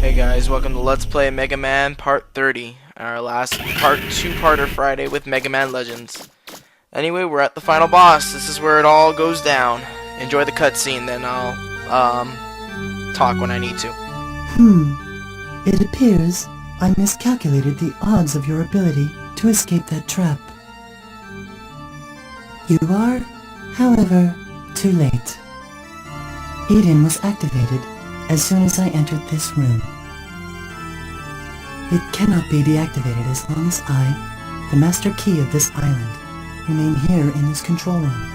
Hey guys, welcome to Let's Play Mega Man Part 30, our last two-parter Friday with Mega Man Legends. Anyway, we're at the final boss. This is where it all goes down. Enjoy the cutscene, then I'll talk when I need to. It appears I miscalculated the odds of your ability to escape that trap. You are, however, too late. Eden was activated as soon as I entered this room. It cannot be deactivated as long as I, the master key of this island, remain here in this control room.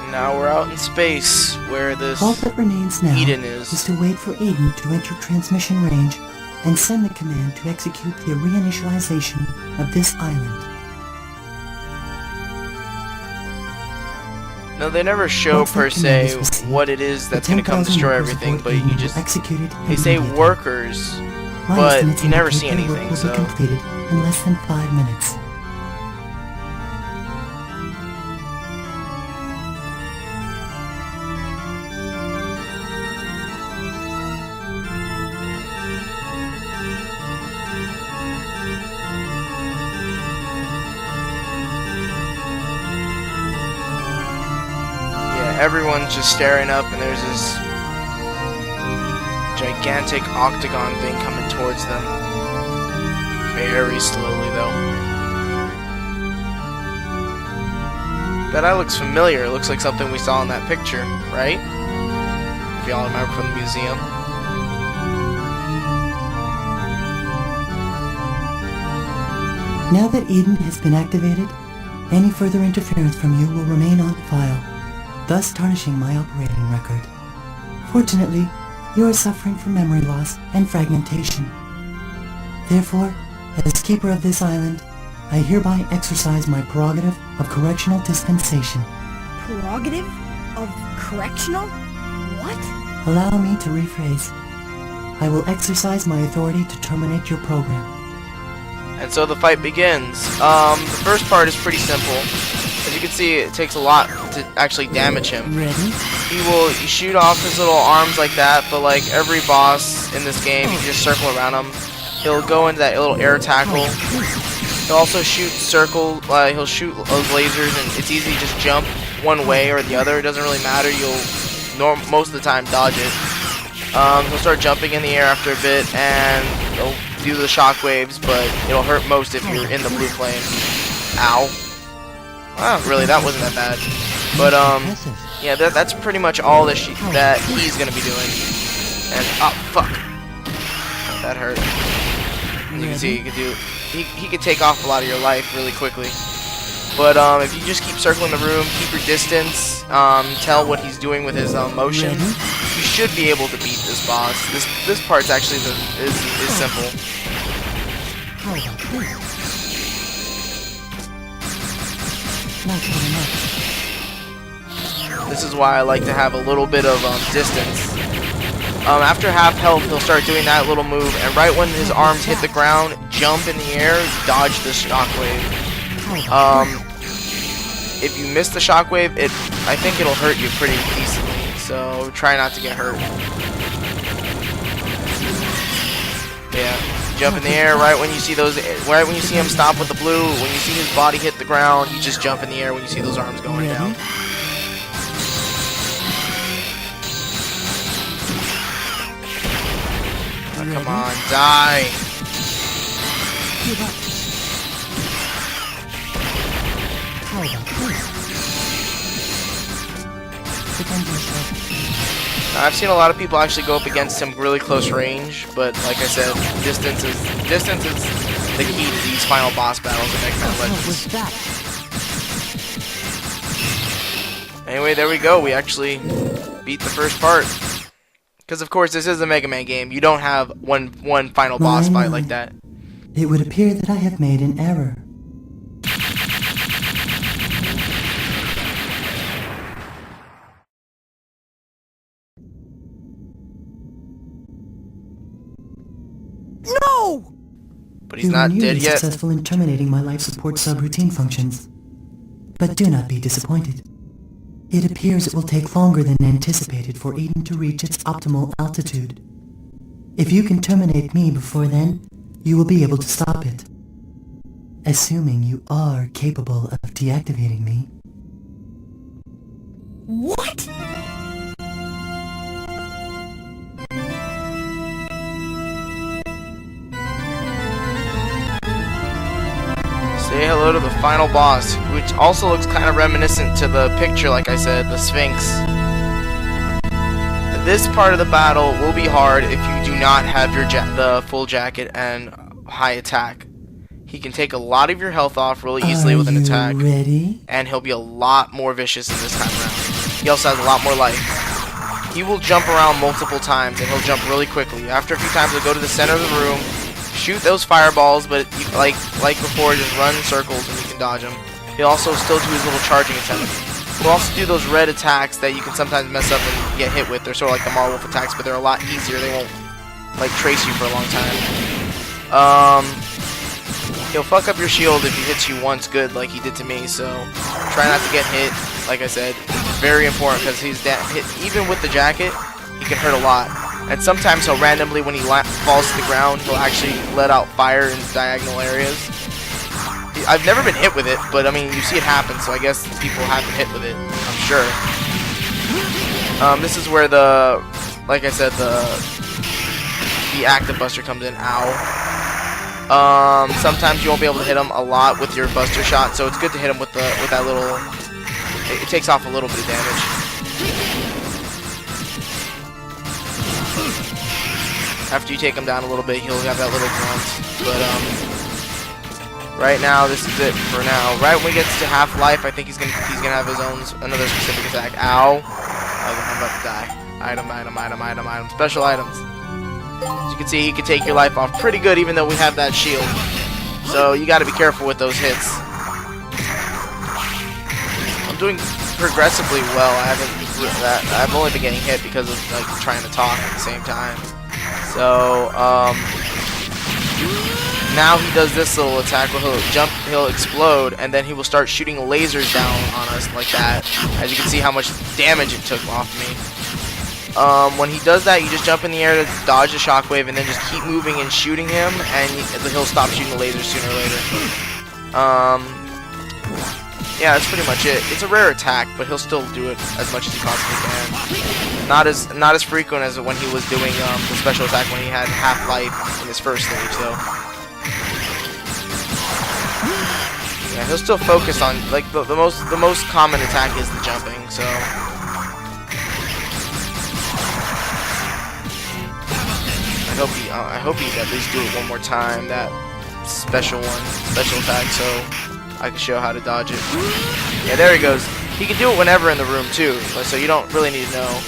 Now we're out in space, where this All that remains now Eden is. to wait for Eden to enter transmission range and send the command to execute the reinitialization of this island. No, they never show Once that per command se is received, what it is that's the gonna come 10,000 destroy workers everything, aboard but Eden you will just execute it they say immediately. workers, My but estimates you never indicate see their anything. work will So be completed in less than 5 minutes. yeah, everyone's just staring up, and there's this gigantic octagon thing coming towards them. Very slowly, though. That eye looks familiar. It looks like something we saw in that picture, right? If y'all remember from the museum. Now that Eden has been activated, any further interference from you will remain on file, thus tarnishing my operating record. Fortunately, you are suffering from memory loss and fragmentation. Therefore, as keeper of this island, I hereby exercise my prerogative of correctional dispensation. Prerogative of correctional? What? Allow me to rephrase. I will exercise my authority to terminate your program. And so the fight begins. The first part is pretty simple. As you can see, it takes a lot to actually damage him. Ready? He will shoot off his little arms like that, but like every boss in this game, you just circle around him. He'll go into that little air tackle. He'll also shoot he'll shoot those lasers, and it's easy to just jump one way or the other. It doesn't really matter. You'll most of the time dodge it. He'll start jumping in the air after a bit, and he'll do the shockwaves, but it'll hurt most if you're in the blue flame. Ow. Wow, really, that wasn't that bad. But yeah, that's pretty much all that he's gonna be doing. And oh fuck, that hurt. As you can see, he could take off a lot of your life really quickly. But if you just keep circling the room, keep your distance, tell what he's doing with his motion, you should be able to beat this boss. This part's actually is simple. This is why I like to have a little bit of distance. After half health, he'll start doing that little move, and right when his arms hit the ground, jump in the air, dodge the shockwave. If you miss the shockwave, I think it'll hurt you pretty decently, so try not to get hurt. Yeah, jump in the air right when you see him stop with the blue. When you see his body hit the ground, you just jump in the air when you see those arms going down. Oh, come on, die! Now, I've seen a lot of people actually go up against him really close range, but like I said, distance is the key to these final boss battles in Mega Man Legends. Anyway, there we go. We actually beat the first part. Because of course, this is a Mega Man game. You don't have one final boss fight like that. It would appear that I have made an error. No! But he's not dead yet. Successful in terminating my life support subroutine functions. But do not be disappointed. It appears it will take longer than anticipated for Eden to reach its optimal altitude. If you can terminate me before then, you will be able to stop it. Assuming you are capable of deactivating me. What? Say hello to the final boss, which also looks kind of reminiscent to the picture, like I said, the Sphinx. This part of the battle will be hard if you do not have your the full jacket and high attack. He can take a lot of your health off really easily with an attack. Are you ready? And he'll be a lot more vicious in this time around. He also has a lot more life. He will jump around multiple times, and he'll jump really quickly. After a few times, he'll go to the center of the room, shoot those fireballs, but you, like before, just run in circles and you can dodge them. He'll also still do his little charging attempt. He'll also do those red attacks that you can sometimes mess up and get hit with. They're sort of like the Marwolf attacks, but they're a lot easier. They won't like trace you for a long time. He'll fuck up your shield if he hits you once good like he did to me, so try not to get hit. Like I said, it's very important because he's hit. Even with the jacket, he can hurt a lot. And sometimes he'll randomly, when he falls to the ground, he'll actually let out fire in diagonal areas. I've never been hit with it, but I mean, you see it happen, so I guess people have been hit with it, I'm sure. This is where the, like I said, the active buster comes in. Ow. Sometimes you won't be able to hit him a lot with your buster shot, so it's good to hit him with that little. It takes off a little bit of damage. After you take him down a little bit, he'll have that little grunt. But right now, this is it for now. Right when he gets to half life, I think he's gonna have his own another specific attack. Ow! I'm about to die. Item. Special items. As you can see, he can take your life off pretty good, even though we have that shield. So you got to be careful with those hits. I'm doing progressively well. I've only been getting hit because of like trying to talk at the same time. So now he does this little attack where he'll explode, and then he will start shooting lasers down on us like that. As you can see how much damage it took off me. When he does that, you just jump in the air to dodge the shockwave, and then just keep moving and shooting him, and he'll stop shooting the lasers sooner or later. Yeah, that's pretty much it. It's a rare attack, but he'll still do it as much as he possibly can. Not as frequent as when he was doing the special attack when he had half life in his first stage, though. Yeah, he'll still focus on like the most common attack is the jumping, so. I hope he at least do it one more time, that special attack, so I can show how to dodge it. Yeah, there he goes. He can do it whenever in the room too, so you don't really need to know.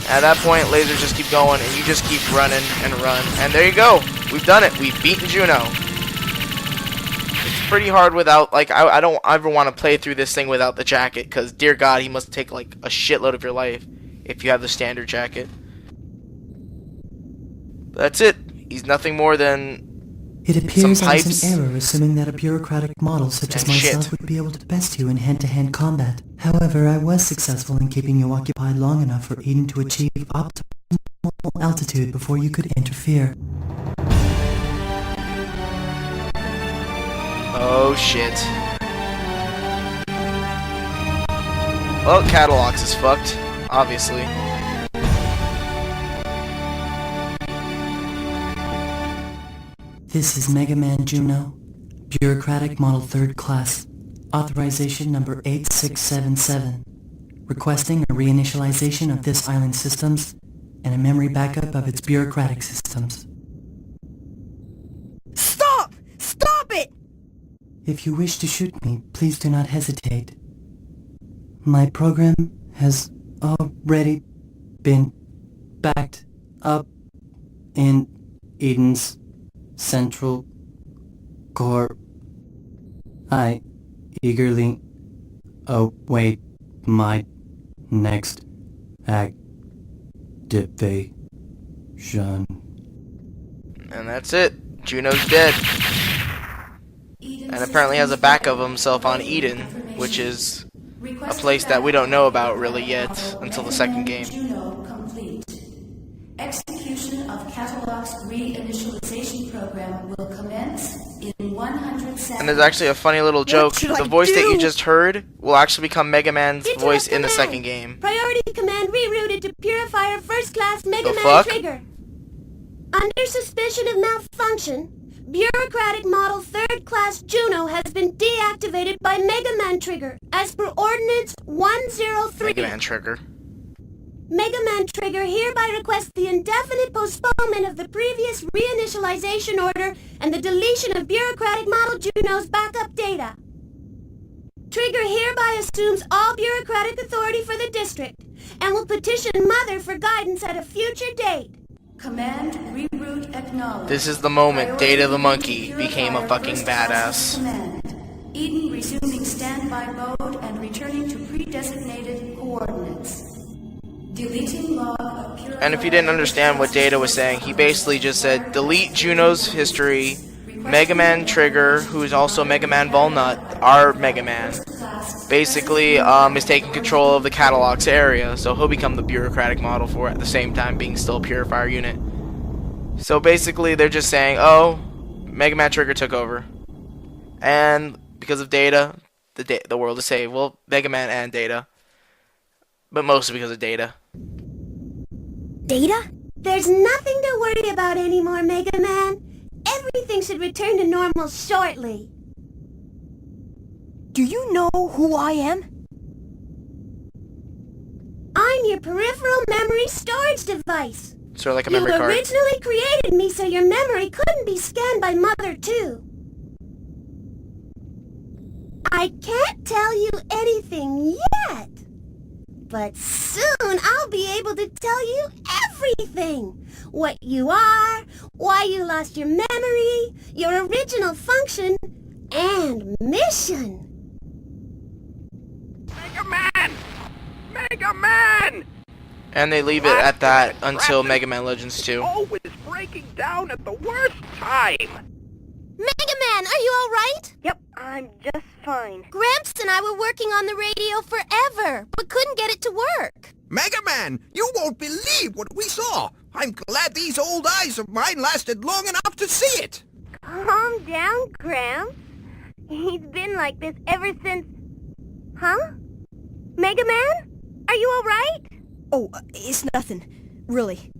At that point, lasers just keep going, and you just keep running and run. And there you go. We've done it. We've beaten Juno. It's pretty hard without, like, I don't ever want to play through this thing without the jacket, because dear God, he must take like a shitload of your life if you have the standard jacket. That's it. He's nothing more than It appears some I pipes was in error assuming that a bureaucratic model such as and myself shit. would be able to best you in hand-to-hand combat. However, I was successful in keeping you occupied long enough for Eden to achieve optimal altitude before you could interfere. Oh shit. Well, Catalogs is fucked, obviously. This is Megaman Juno, Bureaucratic Model 3rd Class, Authorization Number 8677, requesting a reinitialization of this island's systems and a memory backup of its bureaucratic systems. Stop! Stop it! If you wish to shoot me, please do not hesitate. My program has already been backed up in Eden's Central Core. I eagerly await my next activation. And that's it. Juno's dead. And apparently has a back of himself on Eden, which is a place that we don't know about really yet until the second game. Juno complete. Execution of the catalog's reinitialization program will commence in 100 seconds. And there's actually a funny little joke. should The I voice that you do? just heard will actually become Mega Man's voice in the Command. second game. Priority command rerouted to Purifier First Class Megaman fuck? Trigger. Under suspicion of malfunction, Bureaucratic Model Third Class Juno has been deactivated by Megaman Trigger as per Ordinance 103. Mega Man Trigger. Megaman Trigger hereby requests the indefinite postponement of the previous reinitialization order and the deletion of Bureaucratic Model Juno's backup data. Trigger hereby assumes all bureaucratic authority for the district and will petition Mother for guidance at a future date. Command reroute acknowledged. This is the moment Priority Data the Monkey Purifier became a fucking First Class badass. Command. Eden resuming standby mode and returning to pre-designated coordinates. Deleting log of Purifier. And if you didn't understand what Data was saying, he basically just said delete Juno's history. Mega Man Trigger, who is also Mega Man Volnutt, our Mega Man, basically is taking control of the catalog's area, so he'll become the bureaucratic model for it at the same time being still a purifier unit. So basically they're just saying, oh, Mega Man Trigger took over. And because of Data, the world is saved. Well, Mega Man and Data. But mostly because of Data. Data? There's nothing to worry about anymore, Mega Man. Everything should return to normal shortly. Do you know who I am? I'm your peripheral memory storage device. Sort of like a You memory card. originally created me so your memory couldn't be scanned by Mother, too. I can't tell you anything yet. But soon I'll be able to tell you everything. What you are, why you lost your memory, your original function, and mission. Mega Man! Mega Man! And they leave it at that until Mega Man Legends 2. Always breaking down at the worst time! Mega Man, are you all right? Yep, I'm just fine. Gramps and I were working on the radio forever, but couldn't get it to work. Mega Man, you won't believe what we saw. I'm glad these old eyes of mine lasted long enough to see it. Calm down, Gramps. He's been like this ever since... Huh? Mega Man? Are you all right? Oh, it's nothing. Really.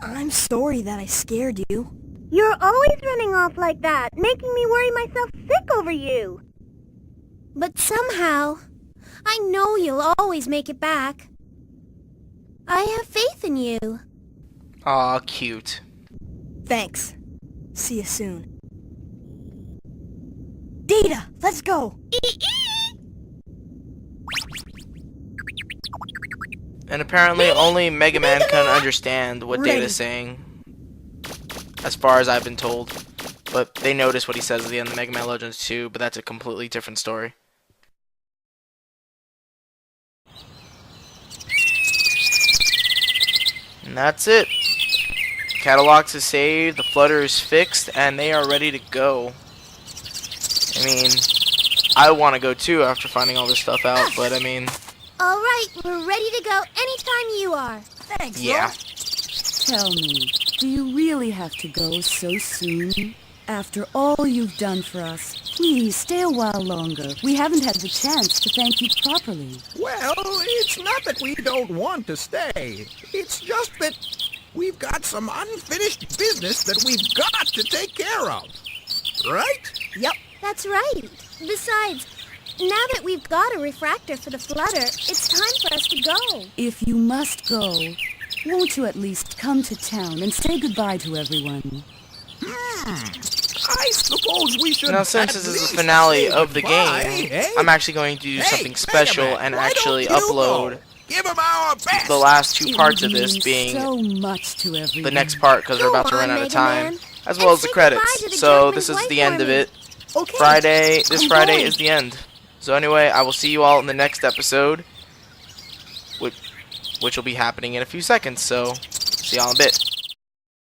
I'm sorry that I scared you. You're always running off like that, making me worry myself sick over you. But somehow, I know you'll always make it back. I have faith in you. Aw, cute. Thanks. See you soon. Data, let's go! And apparently only Mega Man can understand what Ready. Data's saying. As far as I've been told. But they notice what he says at the end of Mega Man Legends 2, but that's a completely different story. And that's it. Catalogs is saved, the flutter is fixed, and they are ready to go. I mean, I want to go too after finding all this stuff out, but I mean... All right, we're ready to go anytime you are. Thanks, Yeah. Tell me, do you really have to go so soon? After all you've done for us, please stay a while longer. We haven't had the chance to thank you properly. Well, it's not that we don't want to stay. It's just that we've got some unfinished business that we've got to take care of. Right? Yep. That's right. Besides, now that we've got a refractor for the flutter, it's time for us to go. If you must go, won't you at least come to town and say goodbye to everyone? I suppose we should. Now, since this is the finale of the game, I'm actually going to do something special and actually upload Give 'em our best. the last two It parts would of this mean being so much to everyone. the next part because we're about to run out of time, as well as the credits. So this is the end of it. Okay. This I'm Friday going. is the end. So anyway, I will see you all in the next episode, which will be happening in a few seconds. So see y'all in a bit.